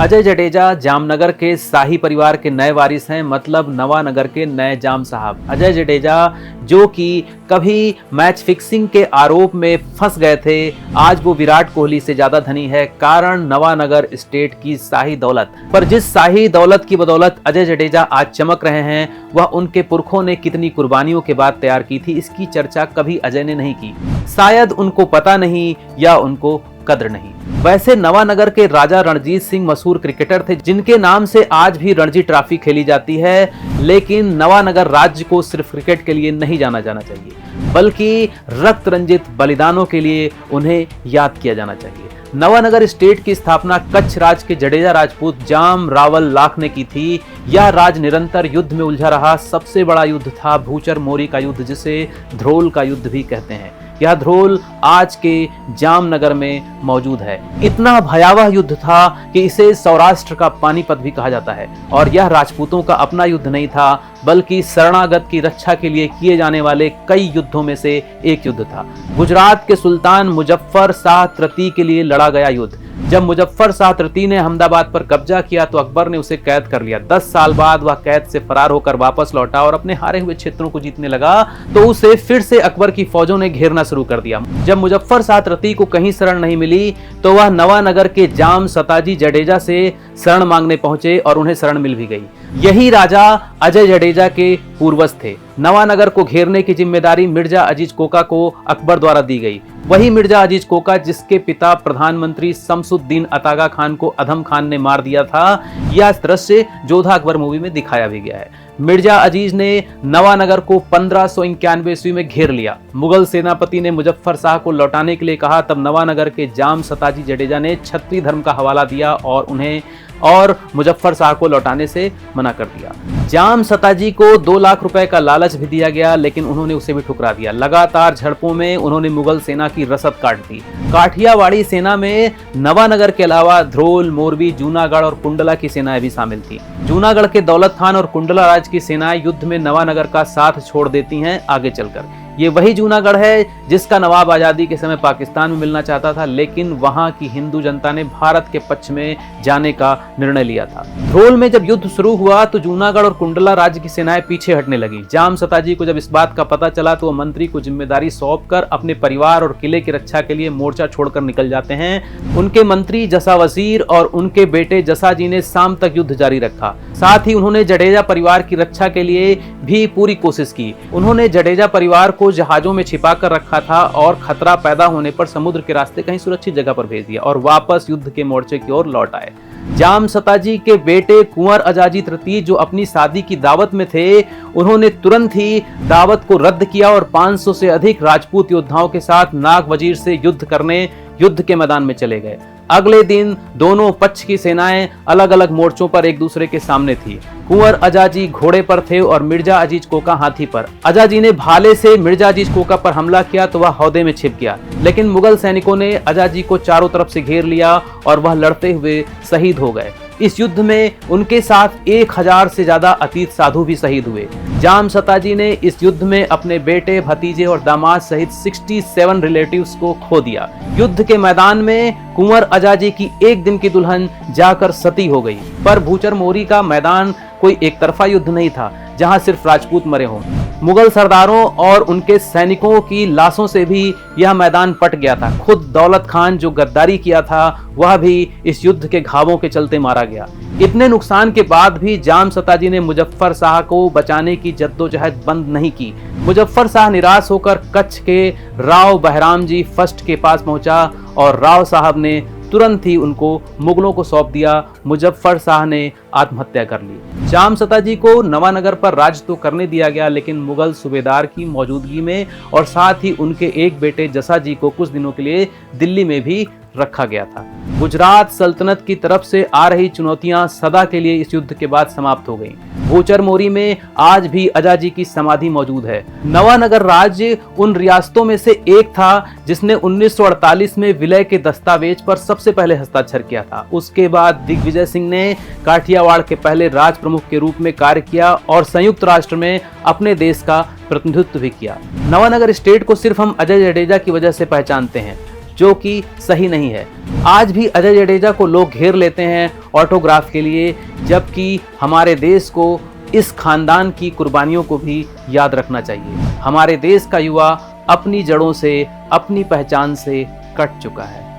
अजय जडेजा जामनगर के शाही परिवार के नए वारिस हैं, मतलब नवानगर के नए जाम साहब। अजय जडेजा जो कि कभी मैच फिक्सिंग के आरोप में फंस गए थे, आज वो विराट कोहली से ज्यादा धनी है, कारण नवानगर स्टेट की शाही दौलत। पर जिस शाही दौलत की बदौलत अजय जडेजा आज चमक रहे हैं, वह उनके पुरखों ने कितनी कुर्बानियों के बाद तैयार की थी, इसकी चर्चा कभी अजय ने नहीं की। शायद उनको पता नहीं या उनको कद्र नहीं। वैसे नवानगर के राजा रणजीत सिंह मशहूर क्रिकेटर थे, जिनके नाम से आज भी रणजी ट्रॉफी खेली जाती है। लेकिन नवानगर राज्य को सिर्फ क्रिकेट के लिए नहीं जाना जाना चाहिए, बल्कि रक्त रंजित बलिदानों के लिए उन्हें याद किया जाना चाहिए। नवानगर स्टेट की स्थापना कच्छ राज के जडेजा राजपूत जाम रावल लाख ने की थी। यह राज निरंतर युद्ध में उलझा रहा। सबसे बड़ा युद्ध था भूचर मोरी का युद्ध, जिसे ध्रोल का युद्ध भी कहते हैं। यह ध्रोल आज के जामनगर में मौजूद है। इतना भयावह युद्ध था कि इसे सौराष्ट्र का पानीपत भी कहा जाता है। और यह राजपूतों का अपना युद्ध नहीं था, बल्कि शरणागत की रक्षा के लिए किए जाने वाले कई युद्धों में से एक युद्ध था। गुजरात के सुल्तान मुजफ्फर शाह तृतीय के लिए लड़ा गया युद्ध। जब मुजफ्फर शाह तृतीय ने अहमदाबाद पर कब्जा किया तो अकबर ने उसे कैद कर लिया। 10 साल बाद वह कैद से फरार होकर वापस लौटा और अपने हारे हुए क्षेत्रों को जीतने लगा, तो उसे फिर से अकबर की फौजों ने घेरना शुरू कर दिया। जब मुजफ्फर शाह तृतीय को कहीं शरण नहीं मिली, तो वह नवानगर के जाम सताजी जडेजा से शरण मांगने पहुंचे और उन्हें शरण मिल भी गई। यही राजा अजय जडेजा के पूर्वज थे। नवानगर को घेरने की जिम्मेदारी मिर्जा अजीज कोका को अकबर द्वारा दी गई। वही मिर्जा अजीज कोका जिसके पिता प्रधानमंत्री शमसुद्दीन अतागा खान को अधम खान ने मार दिया था। यह दृश्य जोधा अकबर मूवी में दिखाया भी गया है। मिर्जा अजीज ने नवानगर को 1591 ईस्वी में घेर लिया। मुगल सेनापति ने मुजफ्फर शाह को लौटाने के लिए कहा, तब नवानगर के जाम सताजी जडेजा ने क्षत्रिय धर्म का हवाला दिया और मुजफ्फर शाह को लौटाने से मना कर दिया। जाम सताजी को 2 लाख रुपए का लालच भी दिया गया, लेकिन उन्होंने उसे भी ठुकरा दिया। लगातार झड़पों में उन्होंने मुगल सेना की रसद काट दी। काठियावाड़ी सेना में नवानगर के अलावा ध्रोल, मोरबी, जूनागढ़ और कुंडला की सेनाएं भी शामिल थी। जूनागढ़ के दौलत खान और कुंडला राज की सेनाएं युद्ध में नवानगर का साथ छोड़ देती हैं आगे चलकर। ये वही जूनागढ़ है जिसका नवाब आजादी के समय पाकिस्तान में मिलना चाहता था, लेकिन वहां की हिंदू जनता ने भारत के पक्ष में जाने का निर्णय लिया था। ध्रोल में जब युद्ध शुरू हुआ तो जूनागढ़ और कुंडला राज्य की सेनाएं पीछे हटने लगी। जाम सताजी को जब इस बात का पता चला तो वह मंत्री को जिम्मेदारी सौंपकर अपने परिवार और किले की रक्षा के लिए मोर्चा छोड़कर निकल जाते हैं। उनके मंत्री जसा वजीर और उनके बेटे जसा जी ने शाम तक युद्ध जारी रखा। साथ ही उन्होंने जडेजा परिवार की रक्षा के लिए भी पूरी कोशिश की। उन्होंने जडेजा परिवार को जहाजों में छिपा कर रखा था और खतरा पैदा होने पर समुद्र के रास्ते कहीं सुरक्षित जगह पर भेज दिया और वापस युद्ध के मोर्चे की ओर लौट आए। जाम सताजी के बेटे कुंवर अजाजी तृतीय जो अपनी शादी की दावत में थे, उन्होंने तुरंत ही दावत को रद्द किया और 500 से अधिक राजपूत योद्धाओं के साथ नाग वजीर से युद्ध करने युद्ध के मैदान में चले गए। अगले दिन दोनों पक्ष की सेनाएं अलग अलग मोर्चों पर एक दूसरे के सामने थी। कुंवर अजाजी घोड़े पर थे और मिर्जा अजीज कोका हाथी पर। अजाजी ने भाले से मिर्जा अजीज कोका पर हमला किया तो वह हौदे में छिप गया, लेकिन मुगल सैनिकों ने अजाजी को चारों तरफ से घेर लिया और वह लड़ते हुए शहीद हो गए। इस युद्ध में उनके साथ 1000 से ज्यादा अतीत साधु भी शहीद हुए। जाम सताजी ने इस युद्ध में अपने बेटे, भतीजे और दामाद सहित 67 रिलेटिव्स को खो दिया। युद्ध के मैदान में कुंवर अजाजी की एक दिन की दुल्हन जाकर सती हो गई। पर भूचर मोरी का मैदान कोई एक तरफा युद्ध नहीं था जहां सिर्फ राजपूत मरे हों। मुगल सरदारों और उनके सैनिकों की लाशों से भी यह मैदान पट गया था। खुद दौलत खान जो गद्दारी किया था, वह भी इस युद्ध के घावों के चलते मारा गया। इतने नुकसान के बाद भी जाम सताजी ने मुजफ्फर शाह को बचाने की जद्दोजहद बंद नहीं की। मुजफ्फर शाह निराश होकर कच्छ के राव बहराम जी फर्स्ट के पास पहुंचा और राव साहब ने तुरंत ही उनको मुगलों को सौंप दिया। मुजफ्फर शाह ने आत्महत्या कर ली। जाम सताजी को नवानगर पर राज तो करने दिया गया, लेकिन मुगल सूबेदार की मौजूदगी में और साथ ही उनके एक बेटे जसा जी को कुछ दिनों के लिए दिल्ली में भी रखा गया था। गुजरात सल्तनत की तरफ से आ रही चुनौतियां सदा के लिए इस युद्ध के बाद समाप्त हो गईं। भूचर मोरी में आज भी अजाजी की समाधि मौजूद है। नवानगर राज्य उन रियासतों में से एक था जिसने 1948 में विलय के दस्तावेज पर सबसे पहले हस्ताक्षर किया था। उसके बाद दिग्विजय सिंह ने काठियावाड़ के पहले राज प्रमुख के रूप में कार्य किया और संयुक्त राष्ट्र में अपने देश का प्रतिनिधित्व भी किया। नवानगर स्टेट को सिर्फ हम अजय जडेजा की वजह से पहचानते हैं, जो कि सही नहीं है। आज भी अजय जडेजा को लोग घेर लेते हैं ऑटोग्राफ के लिए, जबकि हमारे देश को इस खानदान की कुर्बानियों को भी याद रखना चाहिए। हमारे देश का युवा अपनी जड़ों से, अपनी पहचान से कट चुका है।